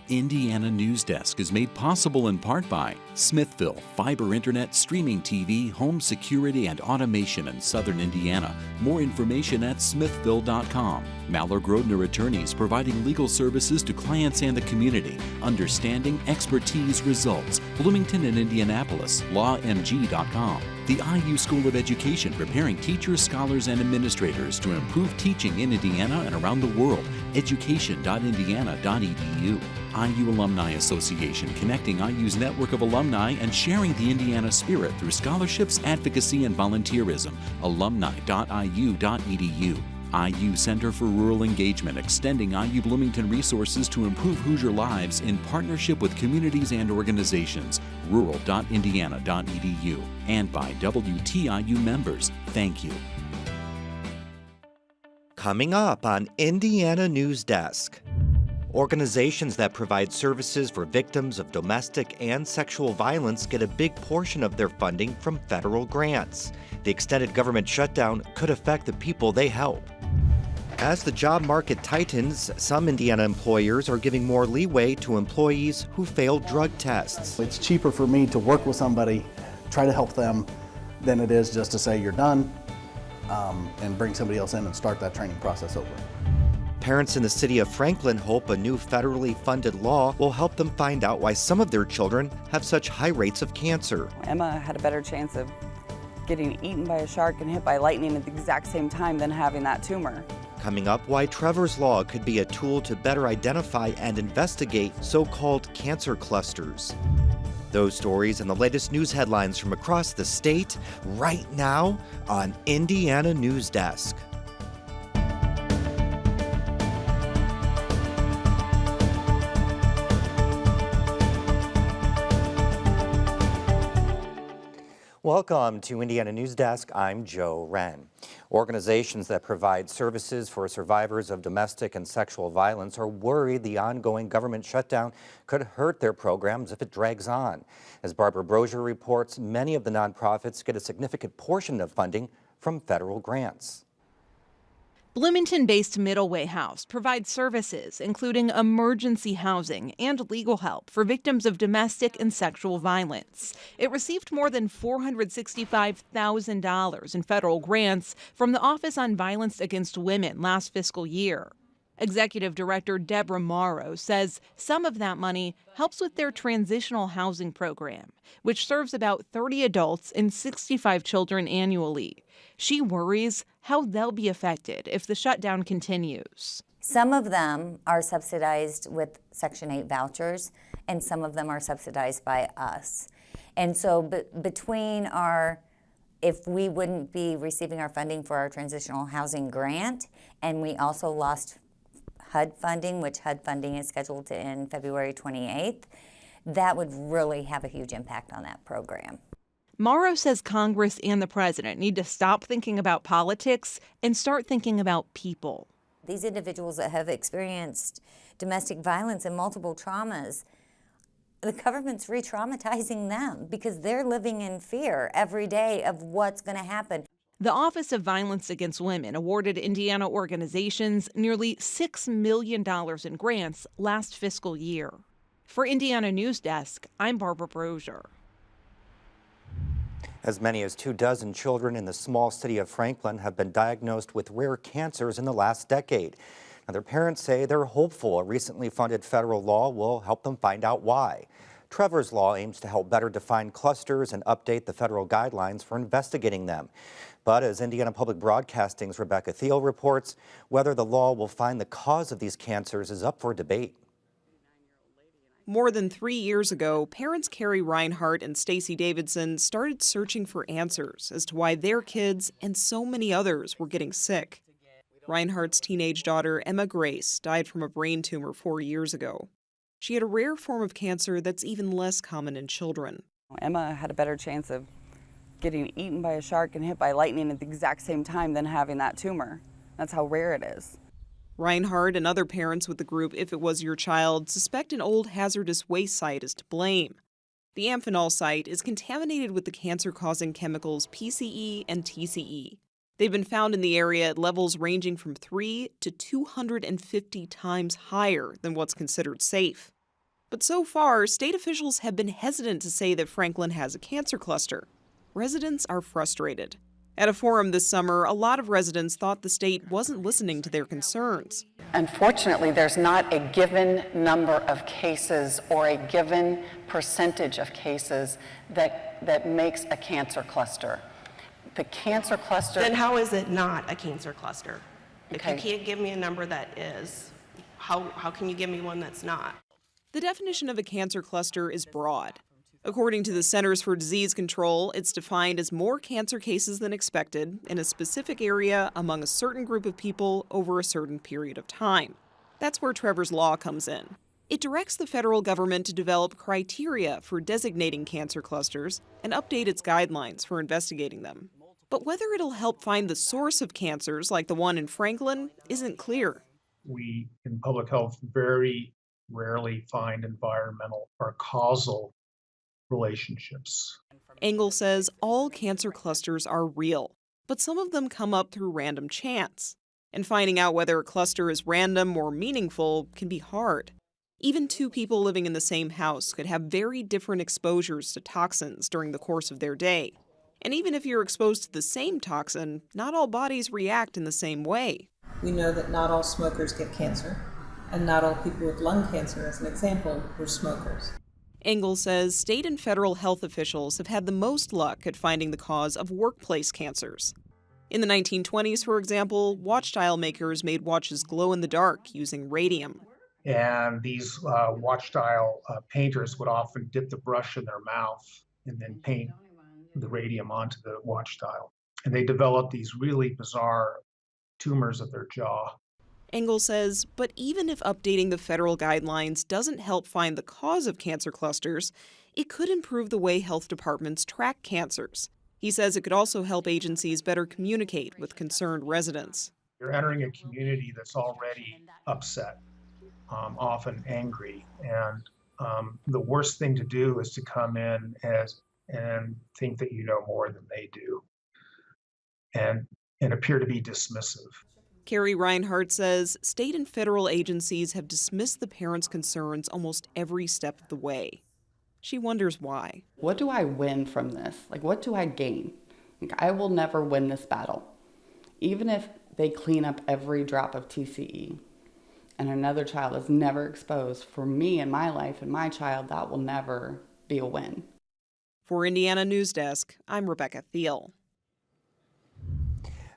Indiana Newsdesk is made possible in part by Smithville, fiber internet, streaming TV, home security, and automation in southern Indiana. More information at smithville.com. Maller Grodner Attorneys, providing legal services to clients and the community. Understanding, expertise, results. Bloomington and Indianapolis, lawmg.com. The IU School of Education, preparing teachers, scholars, and administrators to improve teaching in Indiana and around the world. education.indiana.edu. IU Alumni Association, connecting IU's network of alumni and sharing the Indiana spirit through scholarships, advocacy, and volunteerism. alumni.iu.edu. IU Center for Rural Engagement, extending IU Bloomington resources to improve Hoosier lives in partnership with communities and organizations. rural.indiana.edu. And by WTIU members. Thank you. Coming up on Indiana Newsdesk. Organizations that provide services for victims of domestic and sexual violence get a big portion of their funding from federal grants. The extended government shutdown could affect the people they help. As the job market tightens, some Indiana employers are giving more leeway to employees who failed drug tests. It's cheaper for me to work with somebody, try to help them, than it is just to say you're done and bring somebody else in and start that training process over. Parents in the city of Franklin hope a new federally funded law will help them find out why some of their children have such high rates of cancer. Emma had a better chance of getting eaten by a shark and hit by lightning at the exact same time than having that tumor. Coming up, why Trevor's Law could be a tool to better identify and investigate so-called cancer clusters. Those stories and the latest news headlines from across the state right now on Indiana Newsdesk. Welcome to Indiana Newsdesk. I'm Joe Wren. Organizations that provide services for survivors of domestic and sexual violence are worried the ongoing government shutdown could hurt their programs if it drags on. As Barbara Brosier reports, many of the nonprofits get a significant portion of funding from federal grants. Bloomington-based Middleway House provides services including emergency housing and legal help for victims of domestic and sexual violence. It received more than $465,000 in federal grants from the Office on Violence Against Women last fiscal year. Executive Director Deborah Morrow says some of that money helps with their transitional housing program, which serves about 30 adults and 65 children annually. She worries how they'll be affected if the shutdown continues. Some of them are subsidized with Section 8 vouchers, and some of them are subsidized by us. And so between if we wouldn't be receiving our funding for our transitional housing grant, and we also lost HUD funding, which HUD funding is scheduled to end February 28th, that would really have a huge impact on that program. Morrow says Congress and the president need to stop thinking about politics and start thinking about people. These individuals that have experienced domestic violence and multiple traumas, the government's re-traumatizing them because they're living in fear every day of what's going to happen. The Office of Violence Against Women awarded Indiana organizations nearly $6 million in grants last fiscal year. For Indiana Newsdesk, I'm Barbara Brosier. As many as 24 children in the small city of Franklin have been diagnosed with rare cancers in the last decade. Now, their parents say they're hopeful a recently funded federal law will help them find out why. Trevor's Law aims to help better define clusters and update the federal guidelines for investigating them. But as Indiana Public Broadcasting's Rebecca Thiel reports, whether the law will find the cause of these cancers is up for debate. More than 3 years ago, parents Carrie Reinhardt and Stacy Davidson started searching for answers as to why their kids and so many others were getting sick. Reinhardt's teenage daughter, Emma Grace, died from a brain tumor 4 years ago. She had a rare form of cancer that's even less common in children. Emma had a better chance of getting eaten by a shark and hit by lightning at the exact same time than having that tumor. That's how rare it is. Reinhardt and other parents with the group If It Was Your Child suspect an old hazardous waste site is to blame. The Amphenol site is contaminated with the cancer-causing chemicals PCE and TCE. They've been found in the area at levels ranging from 3 to 250 times higher than what's considered safe. But so far, state officials have been hesitant to say that Franklin has a cancer cluster. Residents are frustrated. At a forum this summer, a lot of residents thought the state wasn't listening to their concerns. Unfortunately, there's not a given number of cases or a given percentage of cases that makes a cancer cluster. The cancer cluster... Then how is it not a cancer cluster? Okay. If you can't give me a number that is, how can you give me one that's not? The definition of a cancer cluster is broad. According to the Centers for Disease Control, it's defined as more cancer cases than expected in a specific area among a certain group of people over a certain period of time. That's where Trevor's law comes in. It directs the federal government to develop criteria for designating cancer clusters and update its guidelines for investigating them. But whether it'll help find the source of cancers like the one in Franklin isn't clear. We, in public health, very rarely find environmental or causal relationships. Engel says all cancer clusters are real, but some of them come up through random chance. And finding out whether a cluster is random or meaningful can be hard. Even two people living in the same house could have very different exposures to toxins during the course of their day. And even if you're exposed to the same toxin, not all bodies react in the same way. We know that not all smokers get cancer, and not all people with lung cancer, as an example, were smokers. Engel says state and federal health officials have had the most luck at finding the cause of workplace cancers. In the 1920s, for example, watch dial makers made watches glow in the dark using radium. And these watch dial painters would often dip the brush in their mouth and then paint the radium onto the watch dial. And they developed these really bizarre tumors of their jaw. Engel says, but even if updating the federal guidelines doesn't help find the cause of cancer clusters, it could improve the way health departments track cancers. He says it could also help agencies better communicate with concerned residents. You're entering a community that's already upset, often angry, and the worst thing to do is to come in and think that you know more than they do and appear to be dismissive. Carrie Reinhardt says state and federal agencies have dismissed the parents' concerns almost every step of the way. She wonders why. What do I win from this? What do I gain? I will never win this battle. Even if they clean up every drop of TCE and another child is never exposed, for me and my life and my child, that will never be a win. For Indiana Newsdesk, I'm Rebecca Thiel.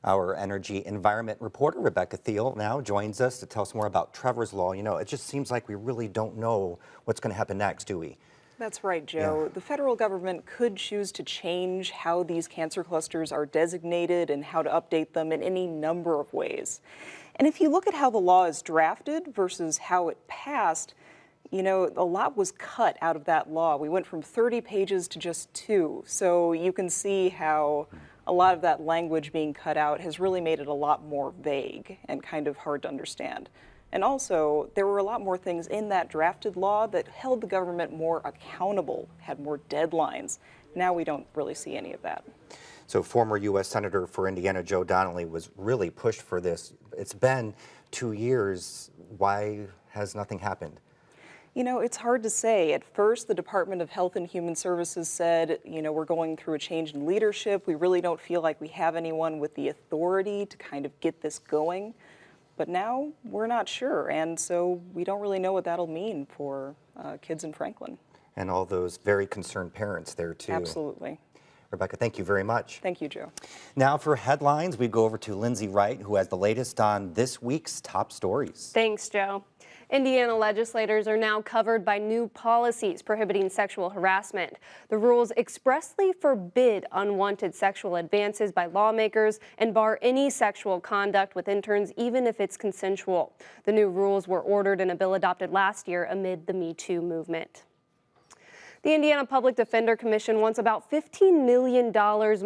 Our energy environment reporter, Rebecca Thiel, now joins us to tell us more about Trevor's law. You know, it just seems like we really don't know what's going to happen next, do we? That's right, Joe. Yeah. The federal government could choose to change how these cancer clusters are designated and how to update them in any number of ways. And if you look at how the law is drafted versus how it passed, you know, a lot was cut out of that law. We went from 30 pages to just 2. So you can see how a lot of that language being cut out has really made it a lot more vague and kind of hard to understand. And also, there were a lot more things in that drafted law that held the government more accountable, had more deadlines. Now we don't really see any of that. So former U.S. Senator for Indiana, Joe Donnelly, was really pushed for this. It's been 2 years. Why has nothing happened? You know, it's hard to say. At first, the Department of Health and Human Services said, you know, we're going through a change in leadership. We really don't feel like we have anyone with the authority to kind of get this going. But now we're not sure, and so we don't really know what that'll mean for kids in Franklin. And all those very concerned parents there, too. Absolutely. Rebecca, thank you very much. Thank you, Joe. Now for headlines, we go over to Lindsay Wright, who has the latest on this week's top stories. Thanks, Joe. Indiana legislators are now covered by new policies prohibiting sexual harassment. The rules expressly forbid unwanted sexual advances by lawmakers and bar any sexual conduct with interns, even if it's consensual. The new rules were ordered in a bill adopted last year amid the Me Too movement. The Indiana Public Defender Commission wants about $15 million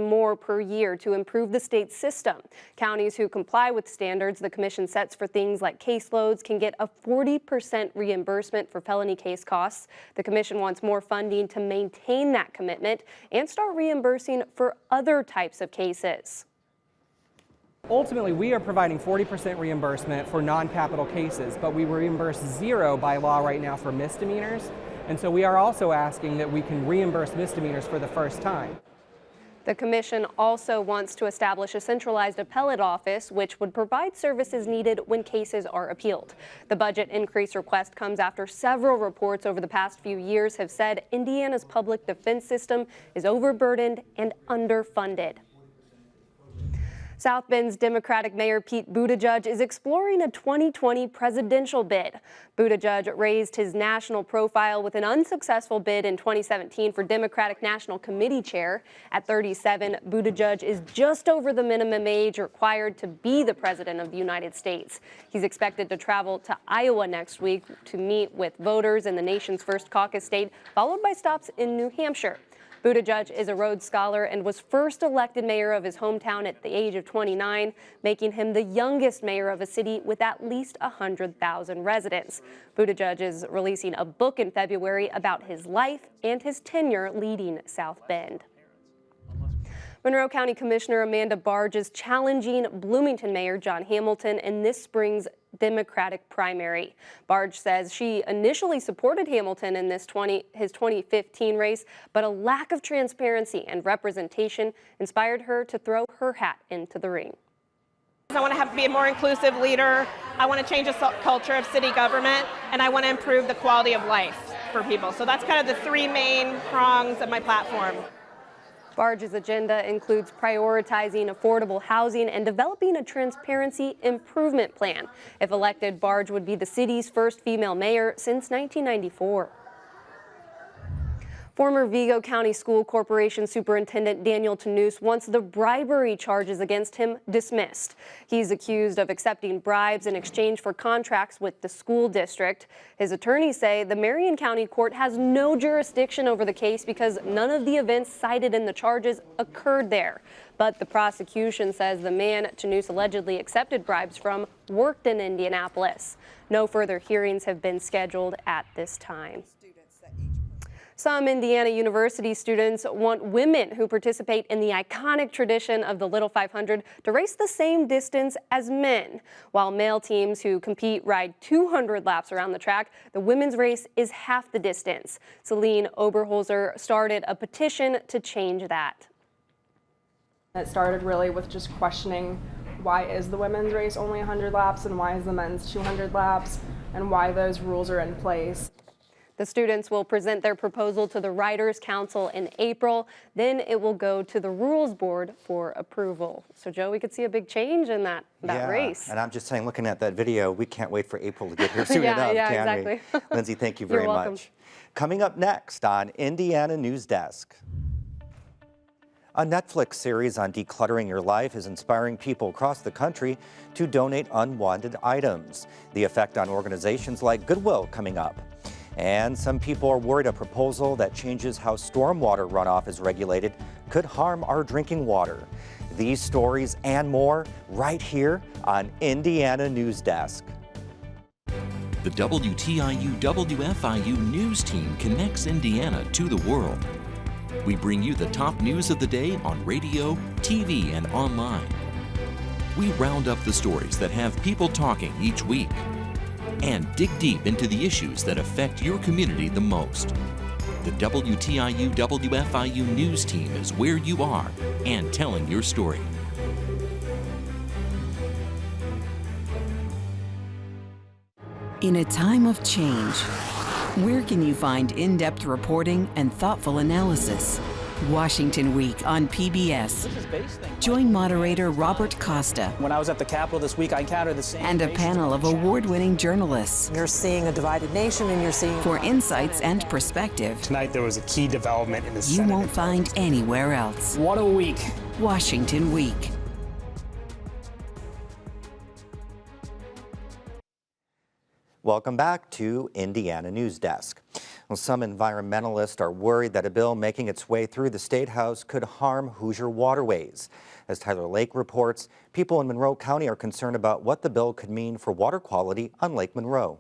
more per year to improve the state system. Counties who comply with standards the commission sets for things like caseloads can get a 40% reimbursement for felony case costs. The commission wants more funding to maintain that commitment and start reimbursing for other types of cases. Ultimately, we are providing 40% reimbursement for non-capital cases, but we reimburse zero by law right now for misdemeanors. And so we are also asking that we can reimburse misdemeanors for the first time. The commission also wants to establish a centralized appellate office, which would provide services needed when cases are appealed. The budget increase request comes after several reports over the past few years have said Indiana's public defense system is overburdened and underfunded. South Bend's Democratic Mayor Pete Buttigieg is exploring a 2020 presidential bid. Buttigieg raised his national profile with an unsuccessful bid in 2017 for Democratic National Committee chair. At 37, Buttigieg is just over the minimum age required to be the president of the United States. He's expected to travel to Iowa next week to meet with voters in the nation's first caucus state, followed by stops in New Hampshire. Buttigieg is a Rhodes Scholar and was first elected mayor of his hometown at the age of 29, making him the youngest mayor of a city with at least 100,000 residents. Buttigieg is releasing a book in February about his life and his tenure leading South Bend. Monroe County Commissioner Amanda Barge is challenging Bloomington Mayor John Hamilton in this spring's Democratic primary. Barge says she initially supported Hamilton in his 2015 race, but a lack of transparency and representation inspired her to throw her hat into the ring. I want to be a more inclusive leader. I want to change the culture of city government, and I want to improve the quality of life for people. So that's kind of the three main prongs of my platform. Barge's agenda includes prioritizing affordable housing and developing a transparency improvement plan. If elected, Barge would be the city's first female mayor since 1994. Former Vigo County School Corporation Superintendent Daniel Tannous wants the bribery charges against him dismissed. He's accused of accepting bribes in exchange for contracts with the school district. His attorneys say the Marion County Court has no jurisdiction over the case because none of the events cited in the charges occurred there. But the prosecution says the man Tannous allegedly accepted bribes from worked in Indianapolis. No further hearings have been scheduled at this time. Some Indiana University students want women who participate in the iconic tradition of the Little 500 to race the same distance as men. While male teams who compete ride 200 laps around the track, the women's race is half the distance. Celine Oberholzer started a petition to change that. It started really with just questioning why is the women's race only 100 laps and why is the men's 200 laps and why those rules are in place. The students will present their proposal to the Riders' Council in April. Then it will go to the Rules Board for approval. So, Joe, we could see a big change in that race. And I'm just saying, looking at that video, we can't wait for April to get here soon enough, can exactly. we? Lindsay, thank you very You're welcome. much. Coming up next on Indiana Newsdesk. A Netflix series on decluttering your life is inspiring people across the country to donate unwanted items. The effect on organizations like Goodwill coming up. And some people are worried a proposal that changes how stormwater runoff is regulated could harm our drinking water. These stories and more right here on Indiana Newsdesk. The WTIU WFIU news team connects Indiana to the world. We bring you the top news of the day on radio, TV, and online. We round up the stories that have people talking each week and dig deep into the issues that affect your community the most. The WTIU WFIU news team is where you are and telling your story. In a time of change, where can you find in-depth reporting and thoughtful analysis? Washington Week on PBS. Join moderator Robert Costa. When I was at the Capitol this week, I encountered the same. And a panel of award-winning journalists. You're seeing a divided nation and you're seeing. For insights and perspective. Tonight there was a key development in the Senate. You won't find anywhere else. What a week. Washington Week. Welcome back to Indiana Newsdesk. Well, some environmentalists are worried that a bill making its way through the State House could harm Hoosier waterways. As Tyler Lake reports, people in Monroe County are concerned about what the bill could mean for water quality on Lake Monroe.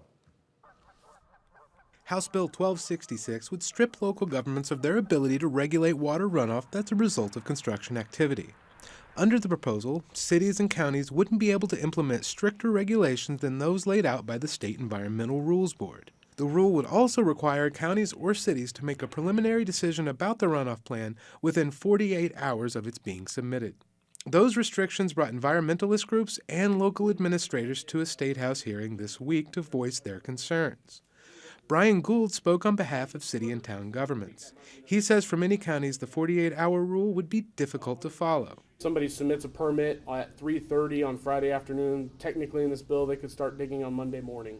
House Bill 1266 would strip local governments of their ability to regulate water runoff that's a result of construction activity. Under the proposal, cities and counties wouldn't be able to implement stricter regulations than those laid out by the State Environmental Rules Board. The rule would also require counties or cities to make a preliminary decision about the runoff plan within 48 hours of its being submitted. Those restrictions brought environmentalist groups and local administrators to a State House hearing this week to voice their concerns. Brian Gould spoke on behalf of city and town governments. He says for many counties, the 48-hour rule would be difficult to follow. Somebody submits a permit at 3:30 on Friday afternoon. Technically in this bill, they could start digging on Monday morning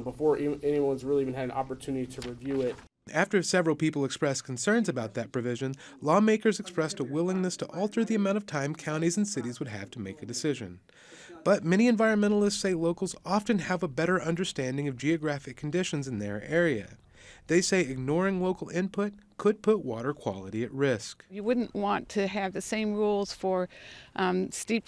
before anyone's really even had an opportunity to review it. After several people expressed concerns about that provision, lawmakers expressed a willingness to alter the amount of time counties and cities would have to make a decision. But many environmentalists say locals often have a better understanding of geographic conditions in their area. They say ignoring local input could put water quality at risk. You wouldn't want to have the same rules for steep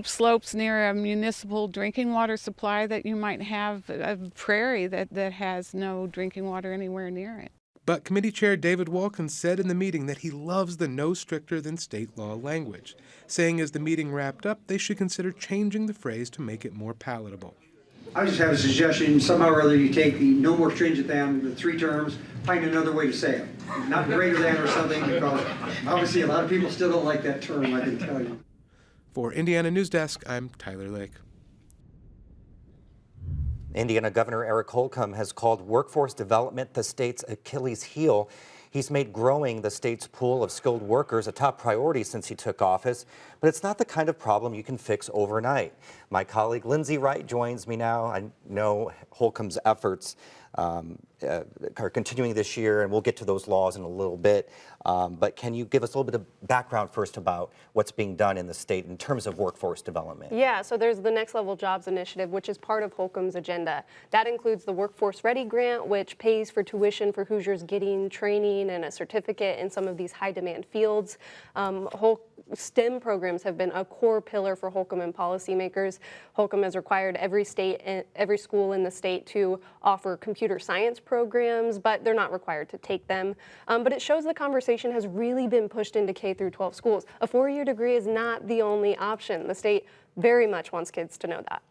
slopes near a municipal drinking water supply that you might have a prairie that has no drinking water anywhere near it. But Committee Chair David Walken said in the meeting that he loves the no stricter than state law language, saying as the meeting wrapped up, they should consider changing the phrase to make it more palatable. I just have a suggestion, somehow or other you take the no more stringent than, the 3 terms, find another way to say it. Not greater than or something, because obviously a lot of people still don't like that term, I can tell you. For Indiana Newsdesk, I'm Tyler Lake. Indiana Governor Eric Holcomb has called workforce development the state's Achilles heel. He's made growing the state's pool of skilled workers a top priority since he took office, but it's not the kind of problem you can fix overnight. My colleague Lindsay Wright joins me now. I know Holcomb's efforts are continuing this year, and we'll get to those laws in a little bit. But can you give us a little bit of background first about what's being done in the state in terms of workforce development? Yeah, so there's the Next Level Jobs Initiative, which is part of Holcomb's agenda. That includes the Workforce Ready Grant, which pays for tuition for Hoosiers getting training and a certificate in some of these high-demand fields. STEM programs have been a core pillar for Holcomb and policymakers. Holcomb has required every school in the state to offer computer science programs, but they're not required to take them. But it shows the conversation has really been pushed into K through 12 schools. A 4-year degree is not the only option. The state very much wants kids to know that.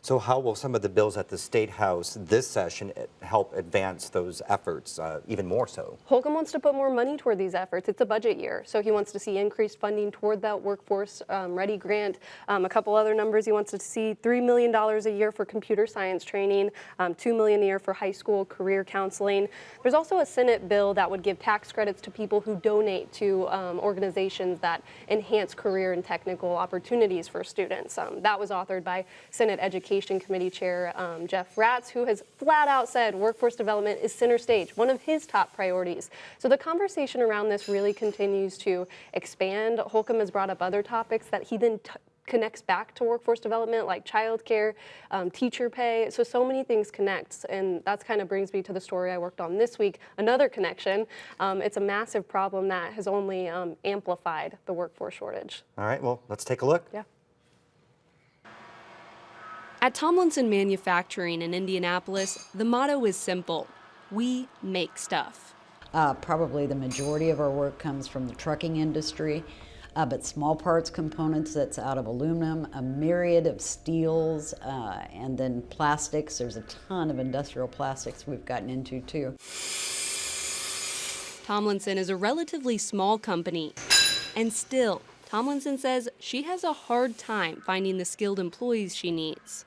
So how will some of the bills at the State House this session help advance those efforts even more so? Holcomb wants to put more money toward these efforts. It's a budget year, so he wants to see increased funding toward that Workforce Ready Grant. A couple other numbers, he wants to see $3 million a year for computer science training, $2 million a year for high school career counseling. There's also a Senate bill that would give tax credits to people who donate to organizations that enhance career and technical opportunities for students. That was authored by Senate Education Committee Chair Jeff Ratz, who has flat out said workforce development is center stage, one of his top priorities. So the conversation around this really continues to expand. Holcomb has brought up other topics that he then connects back to workforce development, like childcare, teacher pay. So many things connect, and that's kind of brings me to the story I worked on this week, another connection. It's a massive problem that has only amplified the workforce shortage. All right, well, let's take a look. Yeah. At Tomlinson Manufacturing in Indianapolis, the motto is simple: we make stuff. Probably the majority of our work comes from the trucking industry, but small parts components that's out of aluminum, a myriad of steels, and then plastics. There's a ton of industrial plastics we've gotten into too. Tomlinson is a relatively small company, and still, Tomlinson says she has a hard time finding the skilled employees she needs.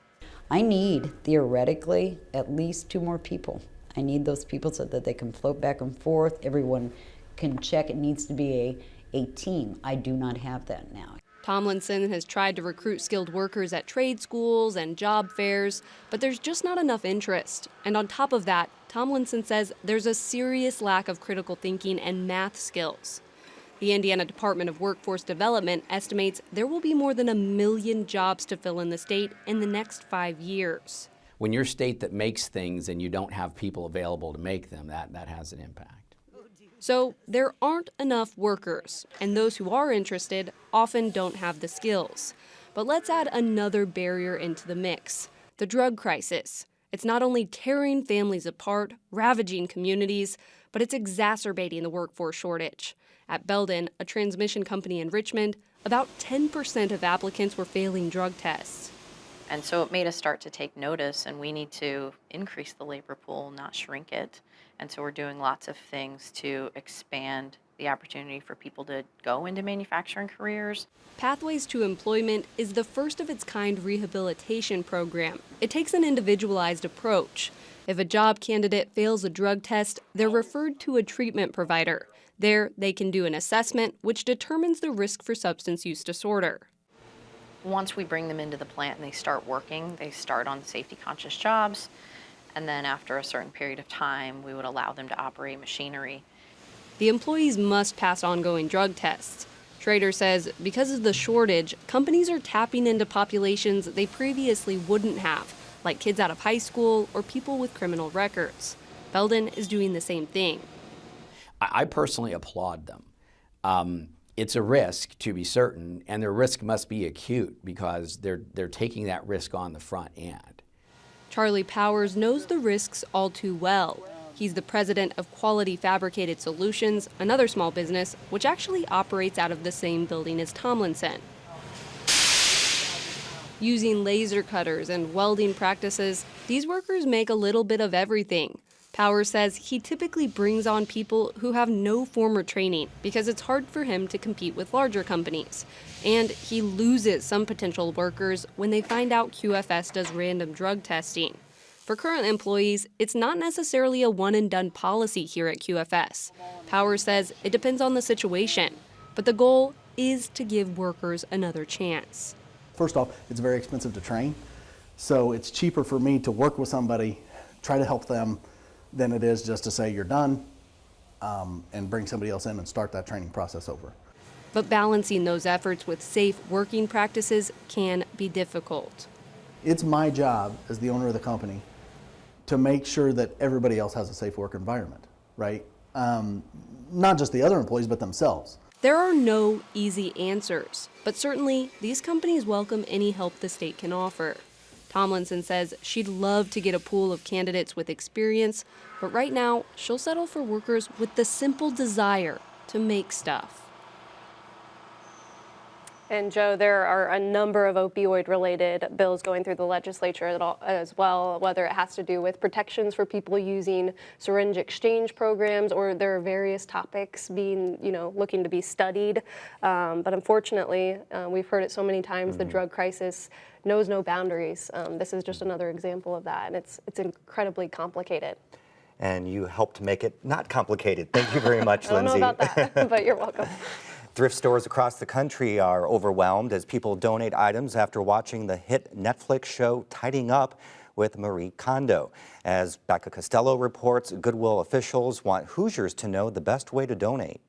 I need, theoretically, at least 2 more people. I need those people so that they can float back and forth. Everyone can check. It needs to be a team. I do not have that now. Tomlinson has tried to recruit skilled workers at trade schools and job fairs, but there's just not enough interest. And on top of that, Tomlinson says there's a serious lack of critical thinking and math skills. The Indiana Department of Workforce Development estimates there will be more than 1 million jobs to fill in the state in the next 5 years. When you're a state that makes things and you don't have people available to make them, that has an impact. So there aren't enough workers, and those who are interested often don't have the skills. But let's add another barrier into the mix: the drug crisis. It's not only tearing families apart, ravaging communities, but it's exacerbating the workforce shortage. At Belden, a transmission company in Richmond, about 10% of applicants were failing drug tests. And so it made us start to take notice, and we need to increase the labor pool, not shrink it. And so we're doing lots of things to expand the opportunity for people to go into manufacturing careers. Pathways to Employment is the first of its kind rehabilitation program. It takes an individualized approach. If a job candidate fails a drug test, they're referred to a treatment provider. There, they can do an assessment which determines the risk for substance use disorder. Once we bring them into the plant and they start working, they start on safety-conscious jobs, and then after a certain period of time, we would allow them to operate machinery. The employees must pass ongoing drug tests. Schrader says because of the shortage, companies are tapping into populations they previously wouldn't have, like kids out of high school or people with criminal records. Belden is doing the same thing. I personally applaud them. It's a risk, to be certain, and the risk must be acute because they're taking that risk on the front end. Charlie Powers knows the risks all too well. He's the president of Quality Fabricated Solutions, another small business which actually operates out of the same building as Tomlinson. Using laser cutters and welding practices, these workers make a little bit of everything. Powers says he typically brings on people who have no former training because it's hard for him to compete with larger companies. And he loses some potential workers when they find out QFS does random drug testing. For current employees, it's not necessarily a one-and-done policy here at QFS. Powers says it depends on the situation, but the goal is to give workers another chance. First off, it's very expensive to train, so it's cheaper for me to work with somebody, try to help them, than it is just to say you're done and bring somebody else in and start that training process over. But balancing those efforts with safe working practices can be difficult. It's my job as the owner of the company to make sure that everybody else has a safe work environment, right? Not just the other employees, but themselves. There are no easy answers, but certainly these companies welcome any help the state can offer. Tomlinson says she'd love to get a pool of candidates with experience, but right now she'll settle for workers with the simple desire to make stuff. And Joe, there are a number of opioid-related bills going through the legislature as well, whether it has to do with protections for people using syringe exchange programs, or there are various topics being, looking to be studied. But unfortunately, we've heard it so many times, the drug crisis knows no boundaries. This is just another example of that, and it's incredibly complicated. And you helped make it not complicated. Thank you very much, I don't Lindsay. know about that, but you're welcome. Thrift stores across the country are overwhelmed as people donate items after watching the hit Netflix show Tidying Up with Marie Kondo. As Becca Costello reports, Goodwill officials want Hoosiers to know the best way to donate.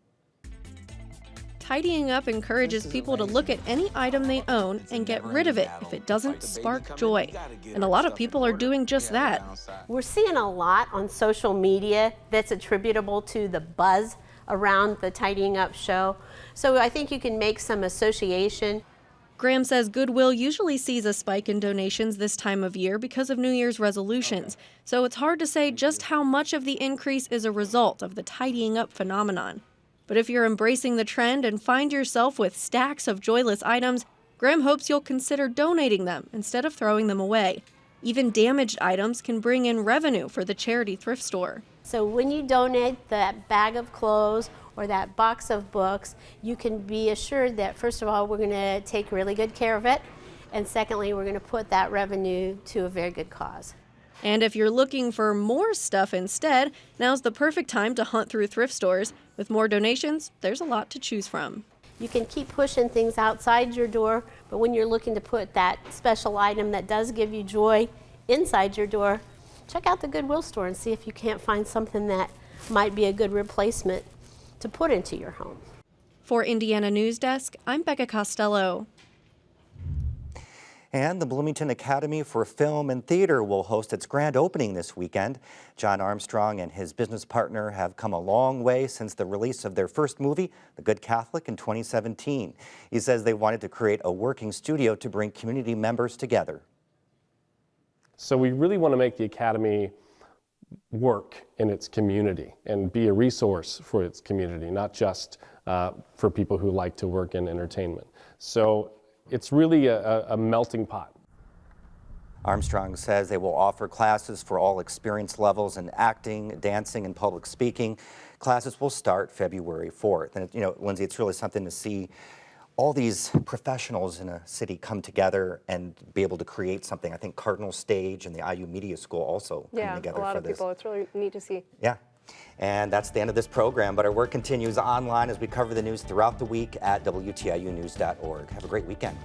Tidying Up encourages people to look at any item they own and get rid of it if it doesn't spark joy. And a lot of people are doing just that. We're seeing a lot on social media that's attributable to the buzz around the Tidying Up show. So I think you can make some association. Graham says Goodwill usually sees a spike in donations this time of year because of New Year's resolutions. So it's hard to say just how much of the increase is a result of the tidying up phenomenon. But if you're embracing the trend and find yourself with stacks of joyless items, Graham hopes you'll consider donating them instead of throwing them away. Even damaged items can bring in revenue for the charity thrift store. So when you donate that bag of clothes or that box of books, you can be assured that, first of all, we're going to take really good care of it, and secondly, we're going to put that revenue to a very good cause. And if you're looking for more stuff instead, now's the perfect time to hunt through thrift stores. With more donations, there's a lot to choose from. You can keep pushing things outside your door, but when you're looking to put that special item that does give you joy inside your door, check out the Goodwill store and see if you can't find something that might be a good replacement to put into your home. For Indiana Newsdesk, I'm Becca Costello. And the Bloomington Academy for Film and Theater will host its grand opening this weekend. John Armstrong and his business partner have come a long way since the release of their first movie, The Good Catholic, in 2017. He says they wanted to create a working studio to bring community members together. So we really want to make the Academy work in its community and be a resource for its community, not just for people who like to work in entertainment. So it's really a melting pot. Armstrong says they will offer classes for all experience levels in acting, dancing, and public speaking. Classes will start February 4th. And, you know, Lindsay, it's really something to see all these professionals in a city come together and be able to create something. I think Cardinal Stage and the IU Media School also coming together for this. Yeah, a lot of people. It's really neat to see. Yeah. And that's the end of this program, but our work continues online as we cover the news throughout the week at WTIUnews.org. Have a great weekend.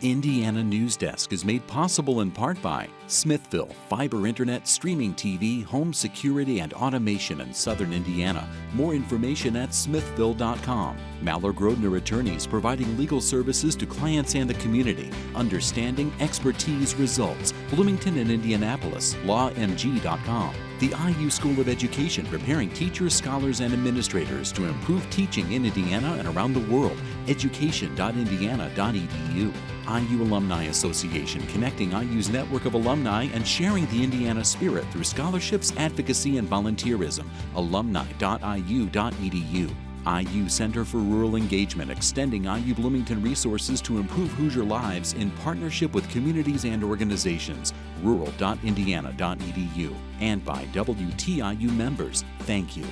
Indiana Newsdesk is made possible in part by Smithville, fiber internet, streaming TV, home security, and automation in southern Indiana. More information at smithville.com. Maller Grodner Attorneys, providing legal services to clients and the community. Understanding, expertise, results. Bloomington and Indianapolis, lawmg.com. The IU School of Education, preparing teachers, scholars, and administrators to improve teaching in Indiana and around the world. education.indiana.edu. IU Alumni Association, connecting IU's network of alumni and sharing the Indiana spirit through scholarships, advocacy, and volunteerism. alumni.iu.edu. IU Center for Rural Engagement, extending IU Bloomington resources to improve Hoosier lives in partnership with communities and organizations. rural.indiana.edu. And by WTIU members, thank you.